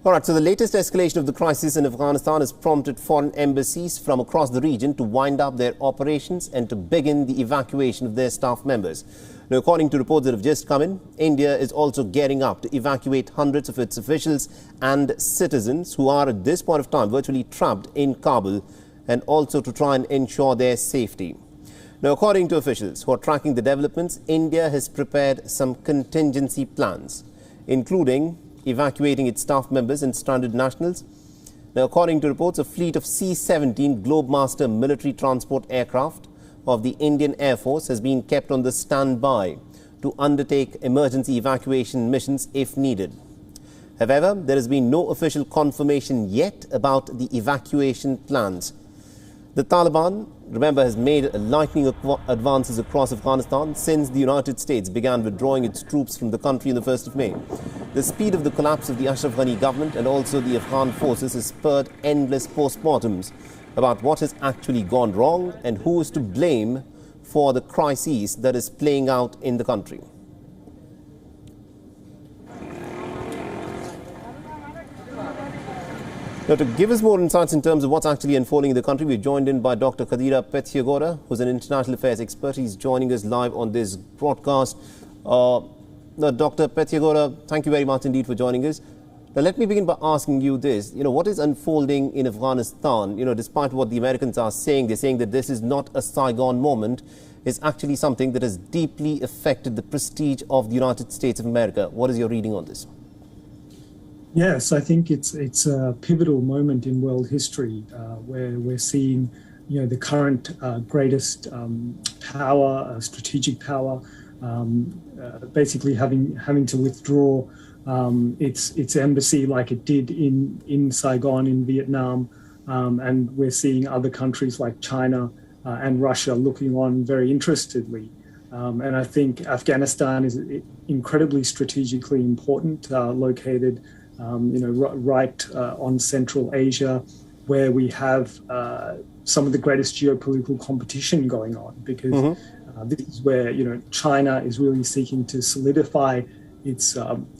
All right, so the latest escalation of the crisis in Afghanistan has prompted foreign embassies from across the region to wind up their operations and to begin the evacuation of their staff members. Now, according to reports that have just come in, India is also gearing up to evacuate hundreds of its officials and citizens who are at this point of time virtually trapped in Kabul, and also to try and ensure their safety. Now, according to officials who are tracking the developments, India has prepared some contingency plans, including evacuating its staff members and stranded nationals. Now, according to reports, a fleet of C-17 Globemaster military transport aircraft of the Indian Air Force has been kept on the standby to undertake emergency evacuation missions if needed. However, there has been no official confirmation yet about the evacuation plans. The Taliban, remember, has made lightning advances across Afghanistan since the United States began withdrawing its troops from the country on the 1st of May. The speed of the collapse of the Ashraf Ghani government and also the Afghan forces has spurred endless postmortems about what has actually gone wrong and who is to blame for the crisis that is playing out in the country. Now, to give us more insights in terms of what's actually unfolding in the country, we're joined in by Dr. Kadira Pethiyagoda, who's an international affairs expert. He's joining us live on this broadcast. Dr. Pethiyagoda, thank you very much indeed for joining us. Now, let me begin by asking you this. What is unfolding in Afghanistan, despite what the Americans are saying, they're saying that this is not a Saigon moment, is actually something that has deeply affected the prestige of the United States of America. What is your reading on this? Yes, I think it's a pivotal moment in world history where we're seeing, the current greatest power, strategic power, basically having to withdraw its embassy like it did in Saigon in Vietnam, and we're seeing other countries like China and Russia looking on very interestedly. And I think Afghanistan is incredibly strategically important, located right on Central Asia, where we have some of the greatest geopolitical competition going on, because this is where China is really seeking to solidify its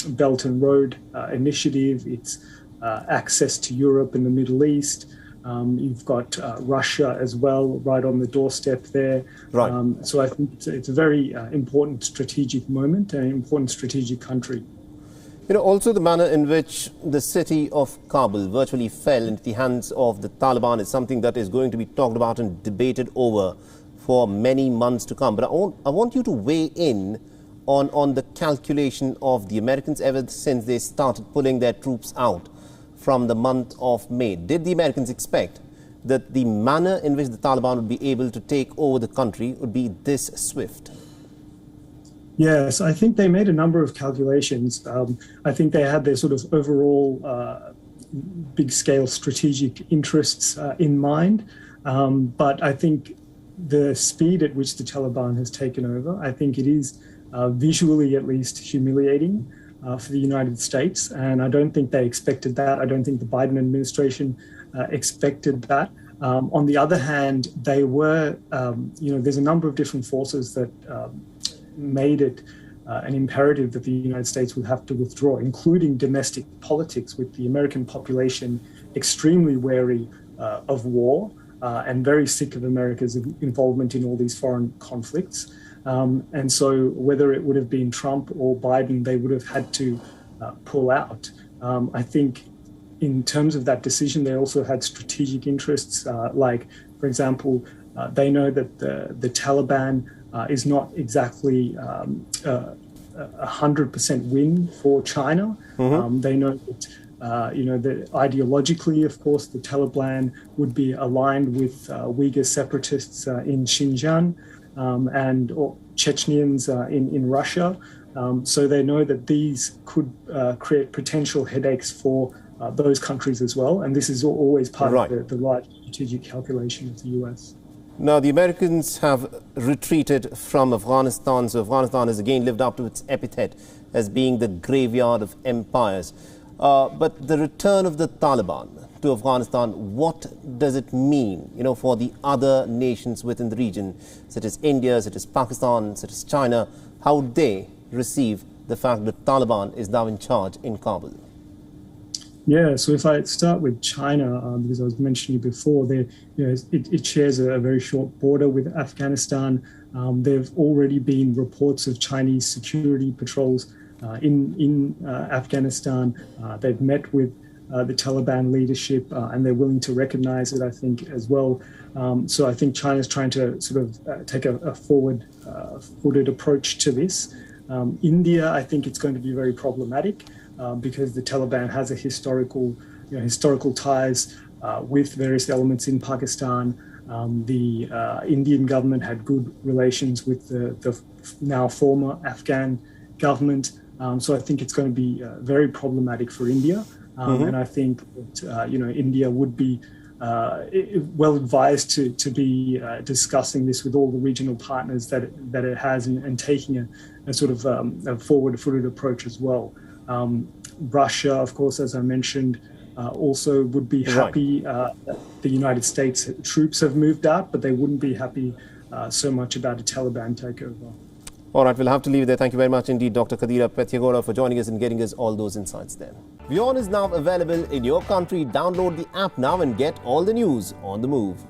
Belt and Road initiative, its access to Europe and the Middle East. You've got Russia as well, right on the doorstep there. Right. So I think it's a very important strategic moment and an important strategic country. Also the manner in which the city of Kabul virtually fell into the hands of the Taliban is something that is going to be talked about and debated over for many months to come. But I want you to weigh in on the calculation of the Americans ever since they started pulling their troops out from the month of May. Did the Americans expect that the manner in which the Taliban would be able to take over the country would be this swift? Yes, I think they made a number of calculations. I think they had their sort of overall big-scale strategic interests in mind. But I think the speed at which the Taliban has taken over, I think it is visually at least humiliating for the United States. And I don't think they expected that. I don't think the Biden administration expected that. On the other hand, they were, there's a number of different forces that made it an imperative that the United States would have to withdraw, including domestic politics, with the American population extremely wary of war and very sick of America's involvement in all these foreign conflicts. And so whether it would have been Trump or Biden, they would have had to pull out. I think in terms of that decision, they also had strategic interests, like, for example, they know that the Taliban is not exactly 100% win for China. They know that, that ideologically, of course, the Taliban would be aligned with Uyghur separatists in Xinjiang or Chechens in Russia. So they know that these could create potential headaches for those countries as well. And this is always part of the large strategic calculation of the US. Now, the Americans have retreated from Afghanistan, so Afghanistan has again lived up to its epithet as being the graveyard of empires. But the return of the Taliban to Afghanistan, what does it mean, for the other nations within the region, such as India, such as Pakistan, such as China? How would they receive the fact that Taliban is now in charge in Kabul? Yeah, so if I start with China, because I was mentioning before, it shares a very short border with Afghanistan. There have already been reports of Chinese security patrols in Afghanistan. They've met with the Taliban leadership, and they're willing to recognize it, I think, as well. So I think China's trying to sort of take a forward-footed approach to this. India, I think it's going to be very problematic. Because the Taliban has a historical ties with various elements in Pakistan. The Indian government had good relations with the now former Afghan government. So I think it's going to be very problematic for India. And I think that, India would be well advised to be discussing this with all the regional partners that it has and taking a sort of a forward-footed approach as well. Russia, of course, as I mentioned, also would be happy that the United States troops have moved out, but they wouldn't be happy so much about a Taliban takeover. All right, we'll have to leave it there. Thank you very much indeed, Dr. Kadira Pethiyagoda, for joining us and getting us all those insights there. WION is now available in your country. Download the app now and get all the news on the move.